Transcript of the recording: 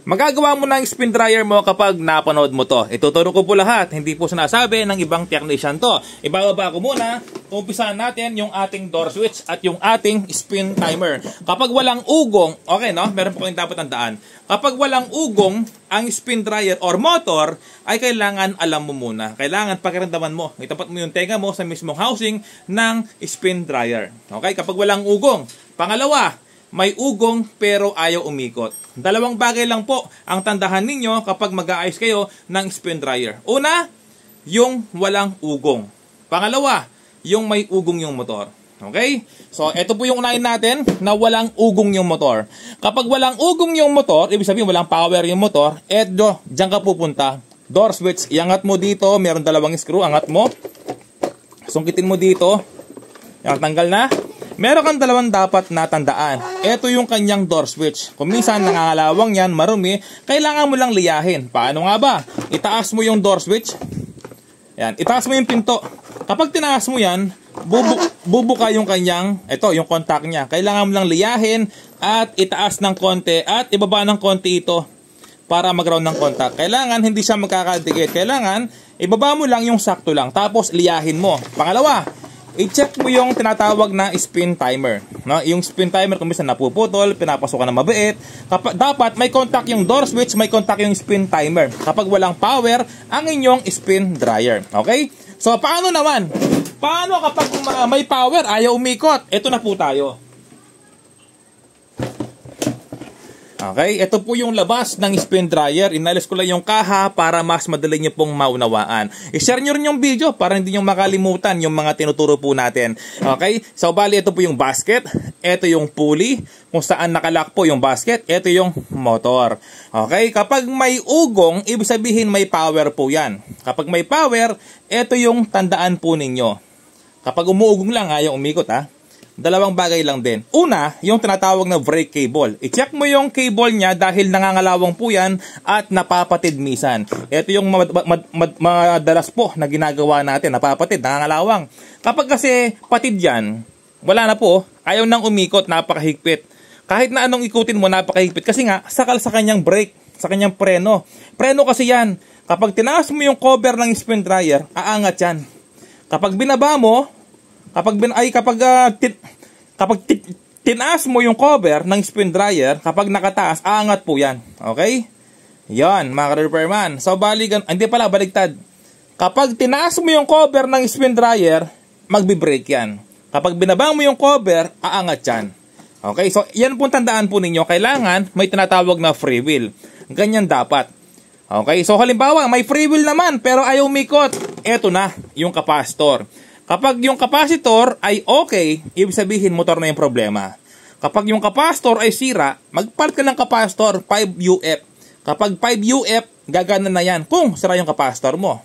Magagawa mo ng spin dryer mo kapag napanood mo to. Ituturo ko po lahat. Hindi po sinasabi ng ibang technician to. Ibababa ko muna. Umpisahan natin yung ating door switch at yung ating spin timer. Kapag walang ugong, okay no? Meron po kayong dapat tandaan. Kapag walang ugong ang spin dryer or motor, ay kailangan alam mo muna. Kailangan pakiramdaman mo. Itapat mo yung tenga mo sa mismong housing ng spin dryer. Okay? Kapag walang ugong. Pangalawa, may ugong pero ayaw umikot. Dalawang bagay lang po ang tandahan ninyo kapag mag-aayos kayo ng spin dryer. Una, yung walang ugong. Pangalawa, yung may ugong yung motor. Okay? So, ito po yung unahin natin na walang ugong yung motor. Kapag walang ugong yung motor, ibig sabihin walang power yung motor, eto, dyan ka pupunta. Door switch, iangat mo dito, meron dalawang screw, angat mo. Sungkitin mo dito. Yan, tanggal na. Meron kang dalawang dapat na tandaan. Ito yung kanyang door switch. Kung minsan nangangalawang yan, marumi, kailangan mo lang liyahin. Paano nga ba? Itaas mo yung door switch. Yan, itaas mo yung pinto. Kapag tinaas mo yan, bubuka yung kanyang, ito, yung contact niya. Kailangan mo lang liyahin at itaas ng konti at ibaba ng konti ito para mag-ground ng contact. Kailangan hindi siya magkakadikit. Kailangan ibaba mo lang yung sakto lang. Tapos liyahin mo. Pangalawa, i-check mo yung tinatawag na spin timer. No? Yung spin timer kung minsan napuputol, pinapasok ka na mabait. Dapat may contact yung door switch, may contact yung spin timer. Kapag walang power, ang inyong spin dryer. Okay? So, paano naman? Paano kapag may power, ayaw umikot? Ito na po tayo. Okay, ito po yung labas ng spin dryer. Inalis ko lang yung kaha para mas madali nyo pong maunawaan. I-share nyo rin yung video para hindi nyo makalimutan yung mga tinuturo po natin. Okay, so bali ito po yung basket. Ito yung pulley kung saan nakalock po yung basket. Ito yung motor. Okay, kapag may ugong, ibig sabihin may power po yan. Kapag may power, ito yung tandaan po ninyo. Kapag umuugong lang, ayaw umikot ha. Dalawang bagay lang din. Una, yung tinatawag na brake cable. I-check mo yung cable niya dahil nangangalawang po yan at napapatid misan. Ito yung madalas po na ginagawa natin. Napapatid, nangangalawang. Kapag kasi patid yan, wala na po. Ayaw nang umikot, napakahigpit. Kahit na anong ikutin mo, napakahigpit. Kasi nga, sakal sa kanyang brake, sa kanyang preno. Preno kasi yan. Kapag tinaas mo yung cover ng spin dryer, aangat yan. Kapag binaba mo, kapag tinaas mo yung cover ng spin dryer, kapag nakataas, aangat po yan. Okay? Yan, mga repairman. So, hindi pala, baligtad. Kapag tinaas mo yung cover ng spin dryer, magbi-break yan. Kapag binaba mo yung cover, aangat yan. Okay? So, yan po tandaan po ninyo. Kailangan may tinatawag na free wheel. Ganyan dapat. Okay? So, halimbawa, may free wheel naman, pero ayaw umikot. Eto na, yung capacitor. Kapag yung capacitor ay okay, ibig sabihin motor na yung problema. Kapag yung capacitor ay sira, magpalit ka ng capacitor 5UF. Kapag 5UF, gagana na yan kung sira yung capacitor mo.